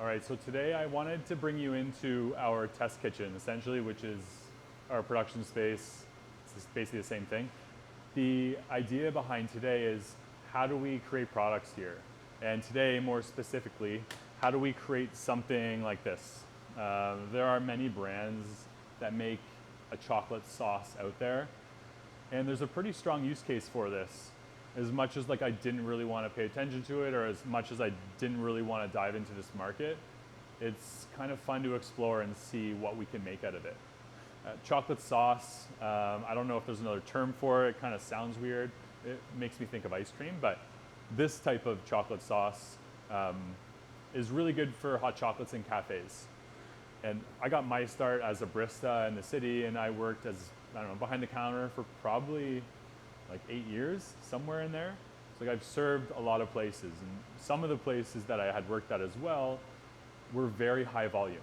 All right, so today I wanted to bring you into our test kitchen, essentially, which is our production space. It's basically the same thing. The idea behind today is how do we create products here? And today, more specifically, how do we create something like this? There are many brands that make a chocolate sauce out there, and there's a pretty strong use case for this. As much as I didn't really want to pay attention to it, or as much as I didn't really want to dive into this market, it's kind of fun to explore and see what we can make out of it. Chocolate sauce, I don't know if there's another term for it. It kind of sounds weird. It makes me think of ice cream, but this type of chocolate sauce is really good for hot chocolates in cafes. And I got my start as a barista in the city, and I worked as, behind the counter for probably 8 years, somewhere in there. So I've served a lot of places, and some of the places that I had worked at as well were very high volume.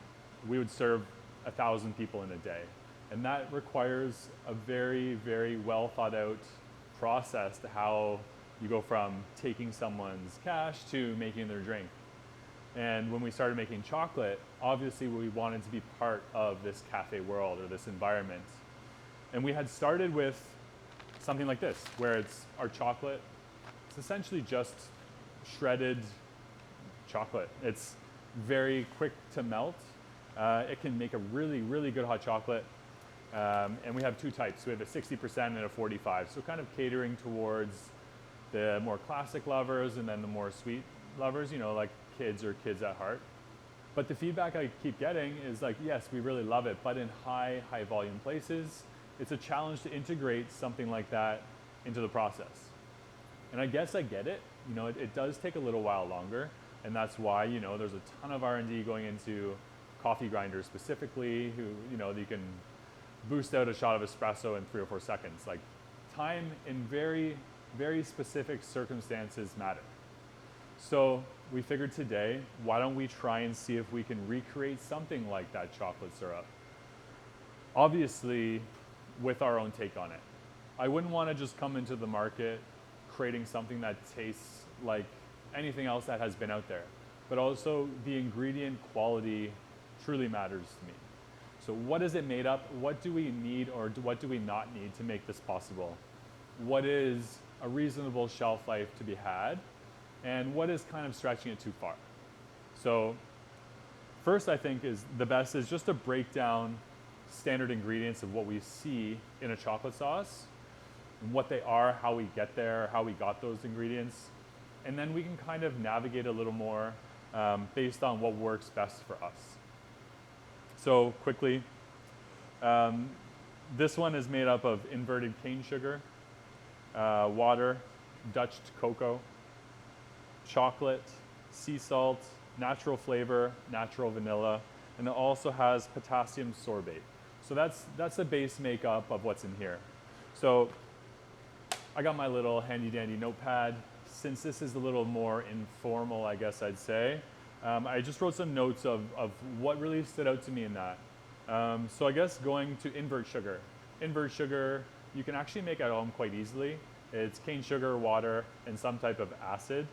We would serve 1,000 people in a day, and that requires a very, very well thought out process to how you go from taking someone's cash to making their drink. And when we started making chocolate, obviously we wanted to be part of this cafe world or this environment. And we had started with something like this, where it's our chocolate. It's essentially just shredded chocolate. It's very quick to melt. It can make a really, really good hot chocolate. And we have two types. We have a 60% and a 45. So kind of catering towards the more classic lovers and then the more sweet lovers, like kids or kids at heart. But the feedback I keep getting is yes, we really love it, but in high volume places, it's a challenge to integrate something like that into the process. And I guess I get it. It does take a little while longer, and that's why, there's a ton of R&D going into coffee grinders specifically, who, you can boost out a shot of espresso in 3 or 4 seconds. Time in very, very specific circumstances matter. So we figured today, why don't we try and see if we can recreate something like that chocolate syrup? Obviously, with our own take on it. I wouldn't want to just come into the market creating something that tastes like anything else that has been out there, but also the ingredient quality truly matters to me. So what is it made up? What do we need or what do we not need to make this possible? What is a reasonable shelf life to be had? And what is kind of stretching it too far? So first, I think is the best is just to break down standard ingredients of what we see in a chocolate sauce, and what they are, how we get there, how we got those ingredients, and then we can kind of navigate a little more based on what works best for us. So quickly, this one is made up of inverted cane sugar, water, Dutch cocoa, chocolate, sea salt, natural flavor, natural vanilla, and it also has potassium sorbate. So that's the base makeup of what's in here. So I got my little handy dandy notepad. Since this is a little more informal, I guess I'd say, I just wrote some notes of what really stood out to me in that. So I guess going to invert sugar. Invert sugar, you can actually make at home quite easily. It's cane sugar, water, and some type of acid.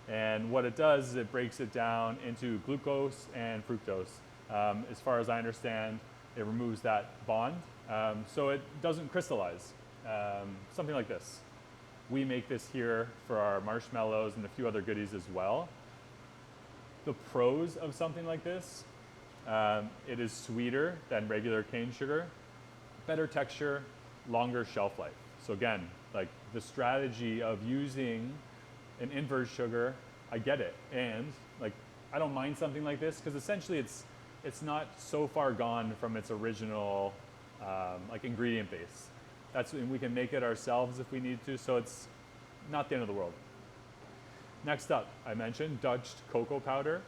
And what it does is it breaks it down into glucose and fructose. As far as I understand, it removes that bond, so it doesn't crystallize. Something like this. We make this here for our marshmallows and a few other goodies as well. The pros of something like this, it is sweeter than regular cane sugar, better texture, longer shelf life. So again, the strategy of using an invert sugar, I get it. And I don't mind something like this because essentially it's not so far gone from its original ingredient base. We can make it ourselves if we need to, so it's not the end of the world. Next up, I mentioned Dutch cocoa powder.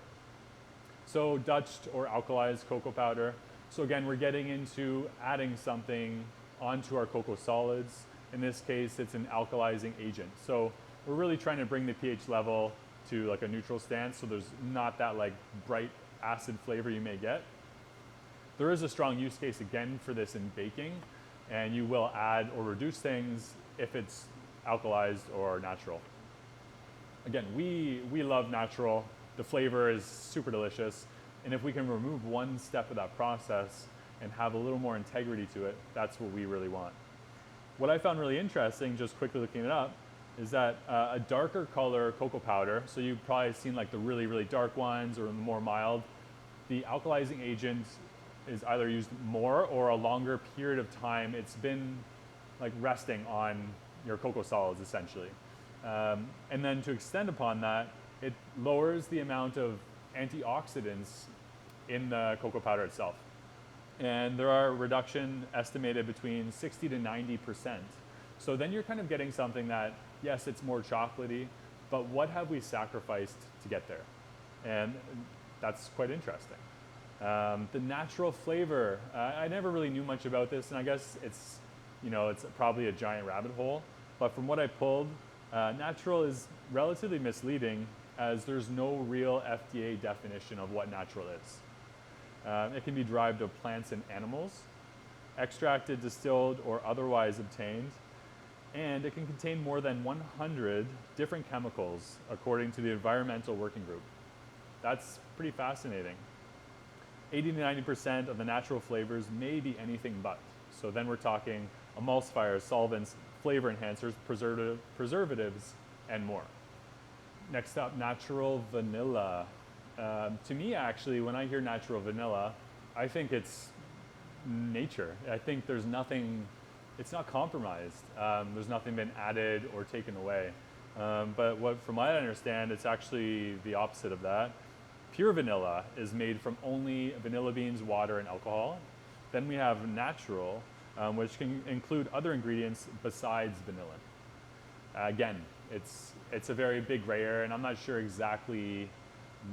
So Dutch or alkalized cocoa powder. So again, we're getting into adding something onto our cocoa solids. In this case, it's an alkalizing agent. So we're really trying to bring the pH level to a neutral stance, so there's not that bright acid flavor you may get. There is a strong use case again for this in baking, and you will add or reduce things if it's alkalized or natural. Again, we love natural. the flavor is super delicious. And if we can remove one step of that process and have a little more integrity to it, that's what we really want. What I found really interesting, just quickly looking it up, is that a darker color cocoa powder, so you've probably seen like the really, really dark ones or the more mild, the alkalizing agent is either used more or a longer period of time. It's been like resting on your cocoa solids essentially. And then to extend upon that, it lowers the amount of antioxidants in the cocoa powder itself. And there are reduction estimated between 60 to 90%. So then you're kind of getting something that, yes, it's more chocolatey, but what have we sacrificed to get there? And that's quite interesting. The natural flavor, I never really knew much about this, and I guess it's, it's probably a giant rabbit hole, but from what I pulled, natural is relatively misleading as there's no real FDA definition of what natural is. It can be derived of plants and animals, extracted, distilled, or otherwise obtained, and it can contain more than 100 different chemicals according to the Environmental Working Group. That's pretty fascinating. 80 to 90% of the natural flavors may be anything but. So then we're talking emulsifiers, solvents, flavor enhancers, preservatives, and more. Next up, natural vanilla. To me, actually, when I hear natural vanilla, I think it's nature. I think there's nothing, it's not compromised. There's nothing been added or taken away. But from what I understand, it's actually the opposite of that. Pure vanilla is made from only vanilla beans, water, and alcohol. Then we have natural, which can include other ingredients besides vanilla. Again, it's a very big gray area, and I'm not sure exactly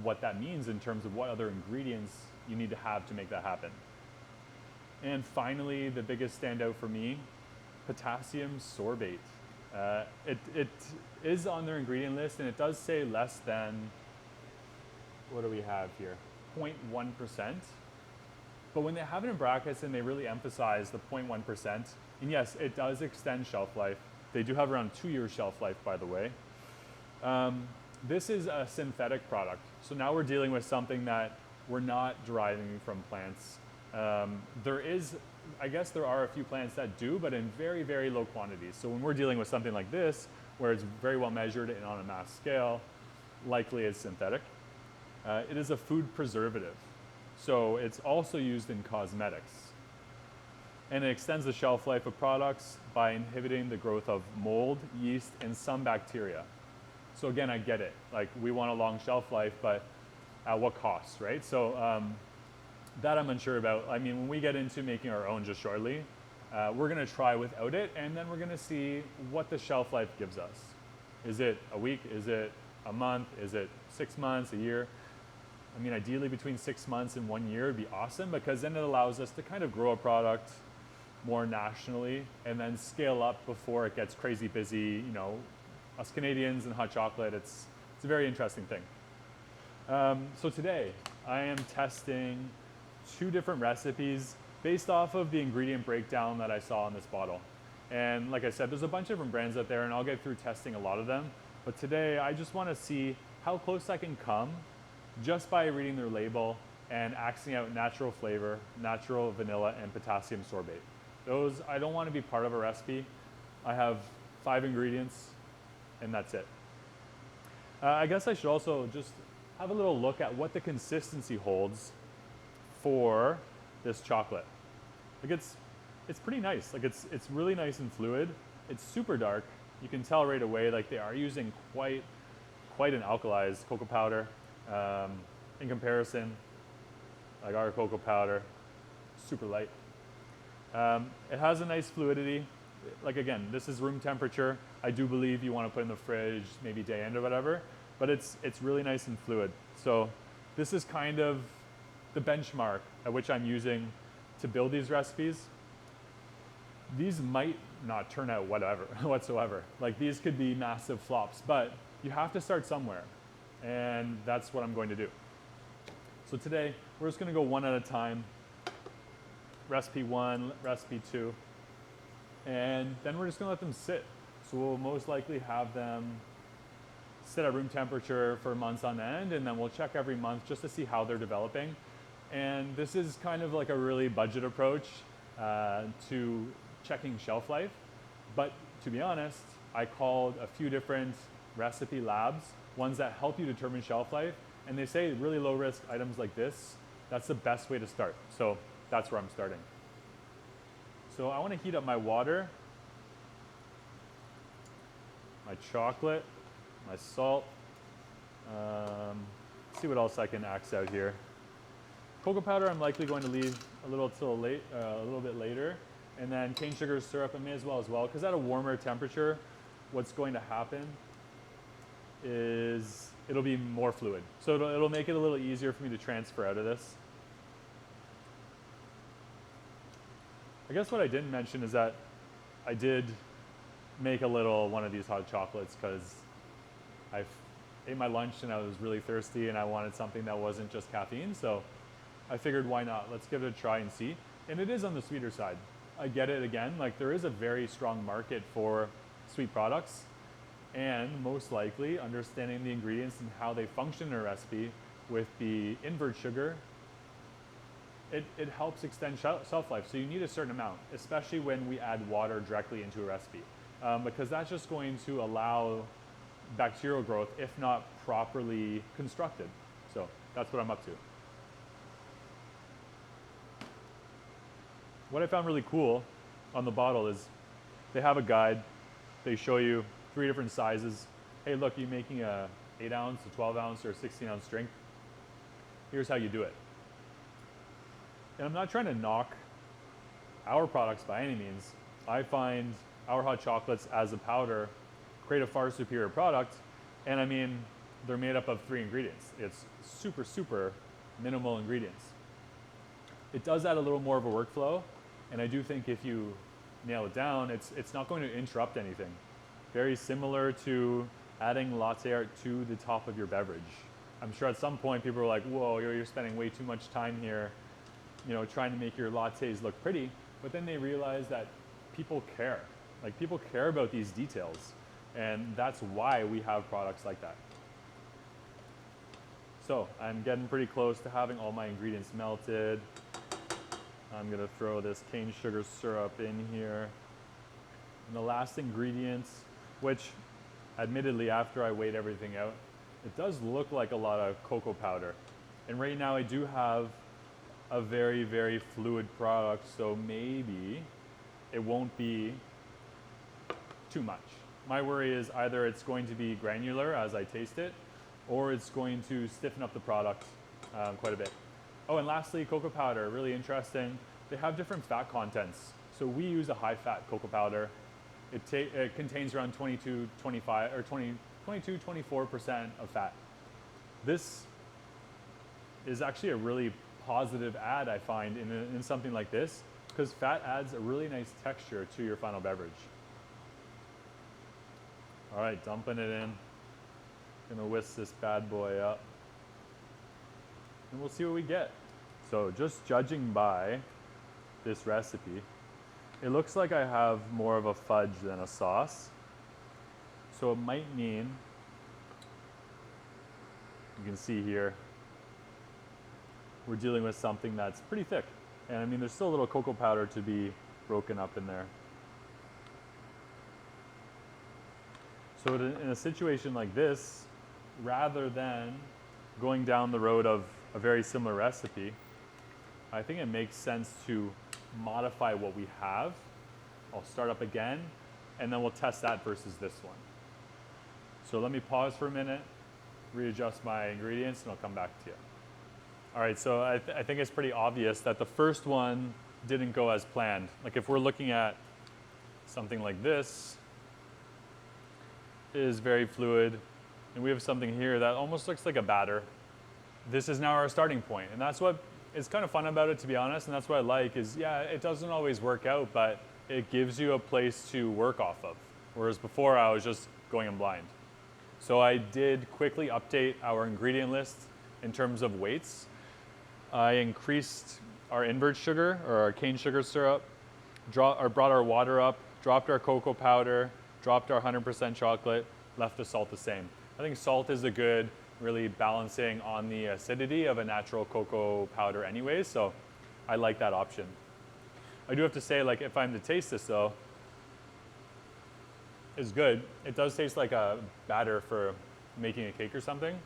what that means in terms of what other ingredients you need to have to make that happen. And finally, the biggest standout for me, potassium sorbate. It is on their ingredient list, and it does say less than, what do we have here? 0.1%. But when they have it in brackets and they really emphasize the 0.1%, and yes, it does extend shelf life. They do have around 2 years shelf life, by the way. This is a synthetic product. So now we're dealing with something that we're not deriving from plants. I guess there are a few plants that do, but in very, very low quantities. So when we're dealing with something like this, where it's very well measured and on a mass scale, likely it's synthetic. It is a food preservative. So it's also used in cosmetics. And it extends the shelf life of products by inhibiting the growth of mold, yeast, and some bacteria. So again, I get it. Like, we want a long shelf life, but at what cost, right? So that I'm unsure about. I mean, when we get into making our own just shortly, we're gonna try without it, and then we're gonna see what the shelf life gives us. Is it a week? Is it a month? Is it 6 months, a year? I mean, ideally between 6 months and 1 year would be awesome, because then it allows us to kind of grow a product more nationally and then scale up before it gets crazy busy. Us Canadians and hot chocolate, it's a very interesting thing. So today I am testing 2 different recipes based off of the ingredient breakdown that I saw in this bottle. And like I said, there's a bunch of different brands out there, and I'll get through testing a lot of them. But today I just want to see how close I can come just by reading their label and axing out natural flavor, natural vanilla, and potassium sorbate. Those, I don't want to be part of a recipe. I have 5 ingredients, and that's it. I guess I should also just have a little look at what the consistency holds for this chocolate. Like, it's pretty nice. Like, it's really nice and fluid. It's super dark. You can tell right away, like, they are using quite an alkalized cocoa powder. In comparison, like our cocoa powder, super light. It has a nice fluidity. Like, again, this is room temperature. I do believe you want to put in the fridge, maybe day end or whatever, but it's really nice and fluid. So this is kind of the benchmark at which I'm using to build these recipes. These might not turn out whatsoever. Like, these could be massive flops, but you have to start somewhere, and that's what I'm going to do. So today, we're just gonna go one at a time. Recipe 1, recipe 2, and then we're just gonna let them sit. So we'll most likely have them sit at room temperature for months on end, and then we'll check every month just to see how they're developing. And this is kind of like a really budget approach to checking shelf life. But to be honest, I called a few different recipe labs, ones that help you determine shelf life, and they say really low risk items like this, that's the best way to start. So that's where I'm starting. So I want to heat up my water, my chocolate, my salt. See what else I can axe out here. Cocoa powder I'm likely going to leave a little bit later, and then cane sugar syrup I may as well because at a warmer temperature, what's going to happen is it'll be more fluid. So it'll make it a little easier for me to transfer out of this. I guess what I didn't mention is that I did make a little one of these hot chocolates because I ate my lunch and I was really thirsty and I wanted something that wasn't just caffeine. So I figured why not? Let's give it a try and see. And it is on the sweeter side. I get it again, like there is a very strong market for sweet products, and most likely understanding the ingredients and how they function in a recipe with the invert sugar, it helps extend shelf life. So you need a certain amount, especially when we add water directly into a recipe, because that's just going to allow bacterial growth if not properly constructed. So that's what I'm up to. What I found really cool on the bottle is they have a guide. They show you 3 different sizes. Hey, look, you're making a 8 ounce, a 12 ounce, or a 16 ounce drink. Here's how you do it. And I'm not trying to knock our products by any means. I find our hot chocolates as a powder create a far superior product. And I mean, they're made up of 3 ingredients. It's super, super minimal ingredients. It does add a little more of a workflow. And I do think if you nail it down, it's not going to interrupt anything. Very similar to adding latte art to the top of your beverage. I'm sure at some point people are like, whoa, you're spending way too much time here, trying to make your lattes look pretty. But then they realize that people care. Like people care about these details. And that's why we have products like that. So I'm getting pretty close to having all my ingredients melted. I'm gonna throw this cane sugar syrup in here. And the last ingredient, which admittedly after I weighed everything out, it does look like a lot of cocoa powder. And right now I do have a very, very fluid product, so maybe it won't be too much. My worry is either it's going to be granular as I taste it, or it's going to stiffen up the product quite a bit. Oh, and lastly, cocoa powder, really interesting. They have different fat contents. So we use a high fat cocoa powder. It contains around 22, 24% of fat. This is actually a really positive add, I find, in something like this, because fat adds a really nice texture to your final beverage. All right, dumping it in. Gonna whisk this bad boy up. And we'll see what we get. So just judging by this recipe, it looks like I have more of a fudge than a sauce. So it might mean, you can see here, we're dealing with something that's pretty thick. And I mean, there's still a little cocoa powder to be broken up in there. So in a situation like this, rather than going down the road of a very similar recipe, I think it makes sense to modify what we have. I'll start up again, and then we'll test that versus this one. So let me pause for a minute, readjust my ingredients, and I'll come back to you. All right, so I think it's pretty obvious that the first one didn't go as planned. Like if we're looking at something like this, it is very fluid, and we have something here that almost looks like a batter. This is now our starting point, and that's what is kind of fun about it, to be honest, and that's what I like is, yeah, it doesn't always work out, but it gives you a place to work off of, whereas before I was just going in blind. So I did quickly update our ingredient list in terms of weights. I increased our invert sugar, or our cane sugar syrup, brought our water up, dropped our cocoa powder, dropped our 100% chocolate, left the salt the same. I think salt is a good, really balancing on the acidity of a natural cocoa powder anyways, so I like that option. I do have to say, like, if I'm to taste this though, it's good. It does taste like a batter for making a cake or something.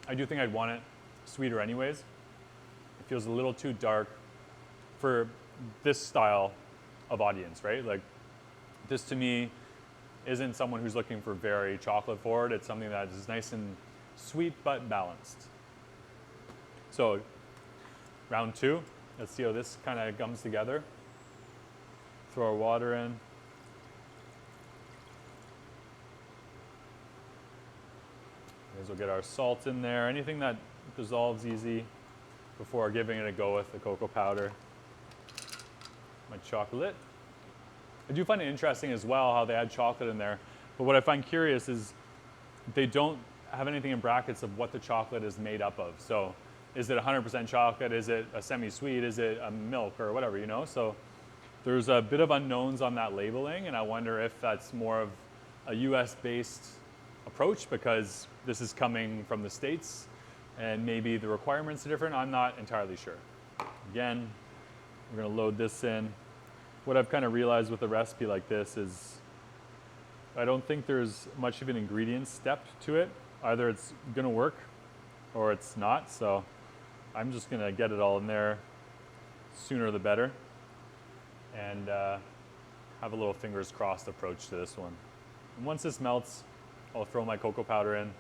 I do think I'd want it sweeter anyways. It feels a little too dark for this style of audience, right? Like, this to me isn't someone who's looking for very chocolate forward. It's something that is nice and sweet but balanced. So round 2, let's see how this kind of comes together. Throw our water in. We'll get our salt in there, anything that dissolves easy before giving it a go with the cocoa powder. My chocolate. I do find it interesting as well how they add chocolate in there, but what I find curious is they don't have anything in brackets of what the chocolate is made up of. So is it 100% chocolate? Is it a semi-sweet? Is it a milk or whatever, you know? So there's a bit of unknowns on that labeling, and I wonder if that's more of a US-based approach because this is coming from the States and maybe the requirements are different. I'm not entirely sure. Again, we're gonna load this in. What I've kind of realized with a recipe like this is I don't think there's much of an ingredient step to it. Either it's gonna work or it's not. So I'm just gonna get it all in there, sooner the better, and have a little fingers crossed approach to this one. And once this melts, I'll throw my cocoa powder in.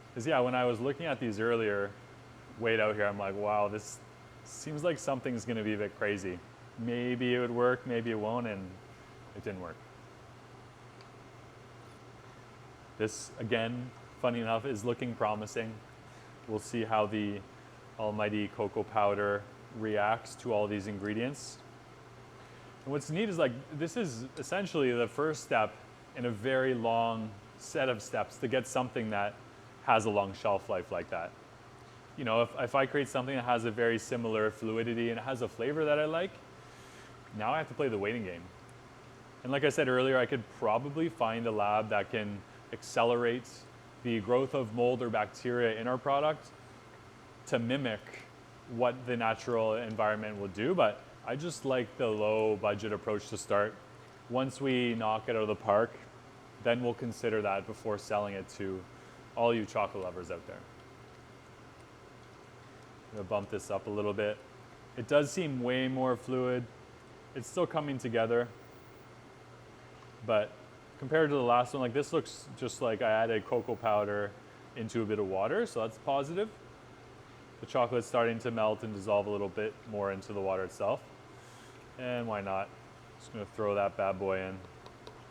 Because yeah, when I was looking at these earlier, weighed out here, I'm like, wow, this seems like something's gonna be a bit crazy. Maybe it would work, maybe it won't, and it didn't work. This, again, funny enough, is looking promising. We'll see how the almighty cocoa powder reacts to all these ingredients. And what's neat is, like, this is essentially the first step in a very long set of steps to get something that has a long shelf life like that. You know, if I create something that has a very similar fluidity and it has a flavor that I like, now I have to play the waiting game. And like I said earlier, I could probably find a lab that can accelerate the growth of mold or bacteria in our product to mimic what the natural environment will do, but I just like the low budget approach to start. Once we knock it out of the park, then we'll consider that before selling it to all you chocolate lovers out there. I'm gonna bump this up a little bit. It does seem way more fluid. It's still coming together, but compared to the last one, like, this looks just like I added cocoa powder into a bit of water, so that's positive. The chocolate's starting to melt and dissolve a little bit more into the water itself. And why not? Just gonna throw that bad boy in.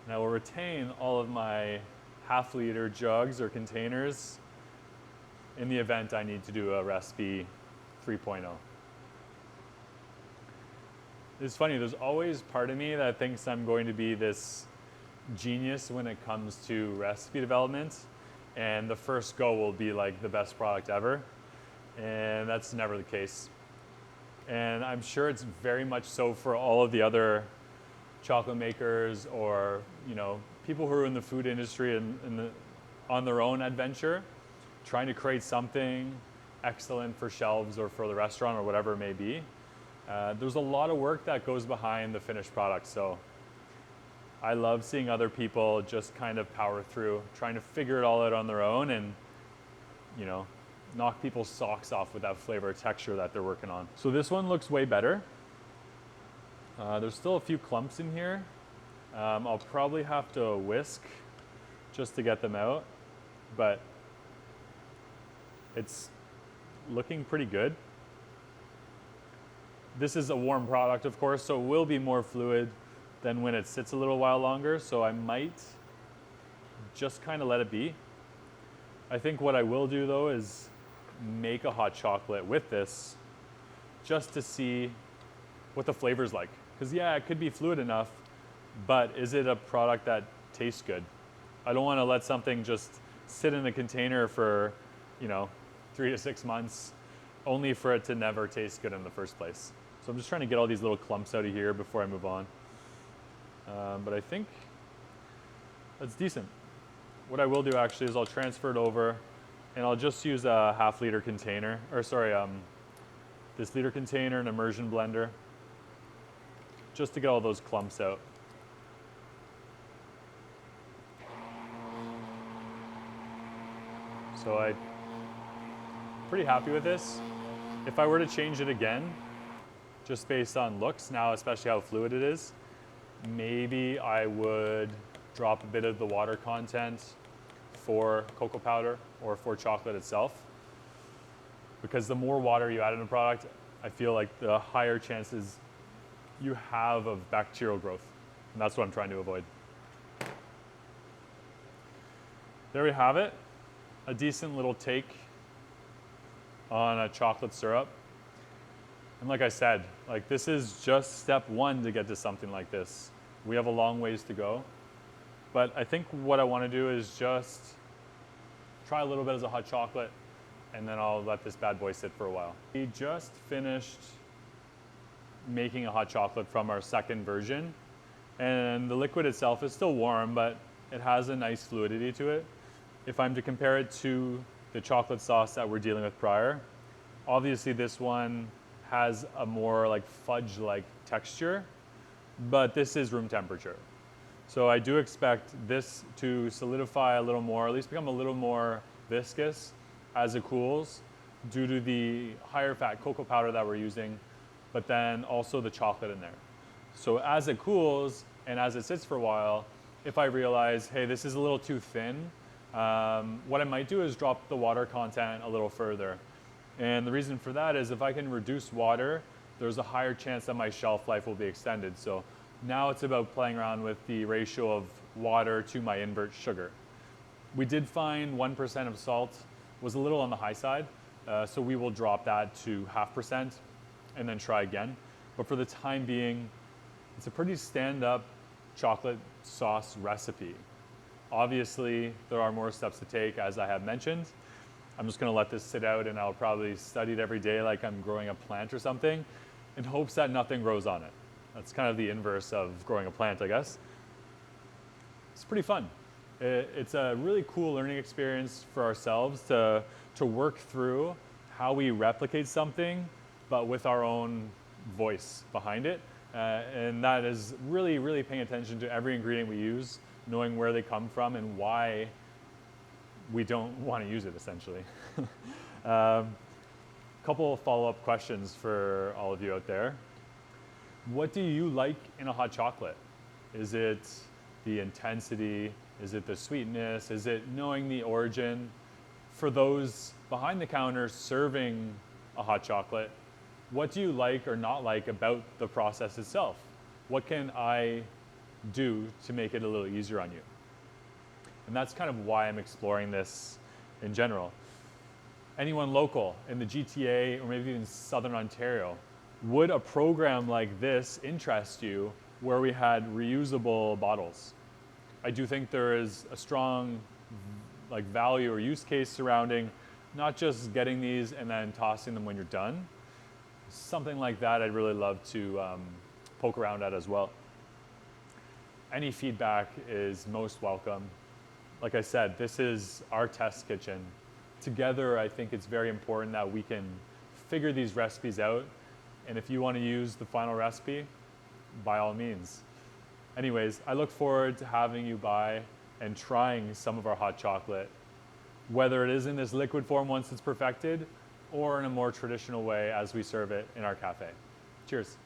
And I will retain all of my half-liter jugs or containers in the event I need to do a recipe 3.0. It's funny, there's always part of me that thinks I'm going to be this genius when it comes to recipe development, and the first go will be like the best product ever, and that's never the case. And I'm sure it's very much so for all of the other chocolate makers or, you know, people who are in the food industry and on their own adventure, trying to create something excellent for shelves or for the restaurant or whatever it may be. There's a lot of work that goes behind the finished product, so I love seeing other people just kind of power through, trying to figure it all out on their own and, you know, knock people's socks off with that flavor texture that they're working on. So this one looks way better. There's still a few clumps in here. I'll probably have to whisk just to get them out, but it's looking pretty good. This is a warm product, of course, so it will be more fluid than when it sits a little while longer, so I might just kind of let it be. I think what I will do, though, is make a hot chocolate with this just to see what the flavor's like. Because, yeah, it could be fluid enough, but is it a product that tastes good? I don't want to let something just sit in a container for, you know, 3 to 6 months only for it to never taste good in the first place. So I'm just trying to get all these little clumps out of here before I move on. But I think that's decent. what I will do actually is I'll transfer it over and I'll just use a half-liter container, or sorry, this liter container, an immersion blender, just to get all those clumps out. So I'm pretty happy with this. If I were to change it again, just based on looks now, especially how fluid it is, maybe I would drop a bit of the water content for cocoa powder or for chocolate itself. Because the more water you add in a product, I feel like the higher chances you have of bacterial growth. And that's what I'm trying to avoid. There we have it. A decent little take on a chocolate syrup. And like I said, like this is just step one to get to something like this. We have a long ways to go. But I think what I want to do is just try a little bit as a hot chocolate, and then I'll let this bad boy sit for a while. We just finished making a hot chocolate from our second version, and the liquid itself is still warm, but it has a nice fluidity to it. If I'm to compare it to the chocolate sauce that we're dealing with prior, obviously this one has a more like fudge-like texture, but this is room temperature. So I do expect this to solidify a little more, at least become a little more viscous as it cools due to the higher fat cocoa powder that we're using, but then also the chocolate in there. So as it cools and as it sits for a while, if I realize, hey, this is a little too thin, what I might do is drop the water content a little further. And the reason for that is if I can reduce water, there's a higher chance that my shelf life will be extended. So now it's about playing around with the ratio of water to my invert sugar. We did find 1% of salt was a little on the high side, so we will drop that to 0.5% and then try again. But for the time being, it's a pretty stand-up chocolate sauce recipe. Obviously, there are more steps to take, as I have mentioned. I'm just gonna let this sit out and I'll probably study it every day like I'm growing a plant or something in hopes that nothing grows on it. That's kind of the inverse of growing a plant, I guess. It's pretty fun. It's a really cool learning experience for ourselves to work through how we replicate something, but with our own voice behind it. And that is really, really paying attention to every ingredient we use, knowing where they come from and why we don't want to use it, essentially. Couple of follow-up questions for all of you out there. What do you like in a hot chocolate? Is it the intensity? Is it the sweetness? Is it knowing the origin? For those behind the counter serving a hot chocolate, what do you like or not like about the process itself? What can I do to make it a little easier on you? And that's kind of why I'm exploring this in general. Anyone local in the GTA or maybe even Southern Ontario, would a program like this interest you where we had reusable bottles? I do think there is a strong value or use case surrounding not just getting these and then tossing them when you're done. Something like that I'd really love to poke around at as well. Any feedback is most welcome. Like I said, this is our test kitchen. Together, I think it's very important that we can figure these recipes out. And if you want to use the final recipe, by all means. Anyways, I look forward to having you by and trying some of our hot chocolate, whether it is in this liquid form once it's perfected, or in a more traditional way as we serve it in our cafe. Cheers.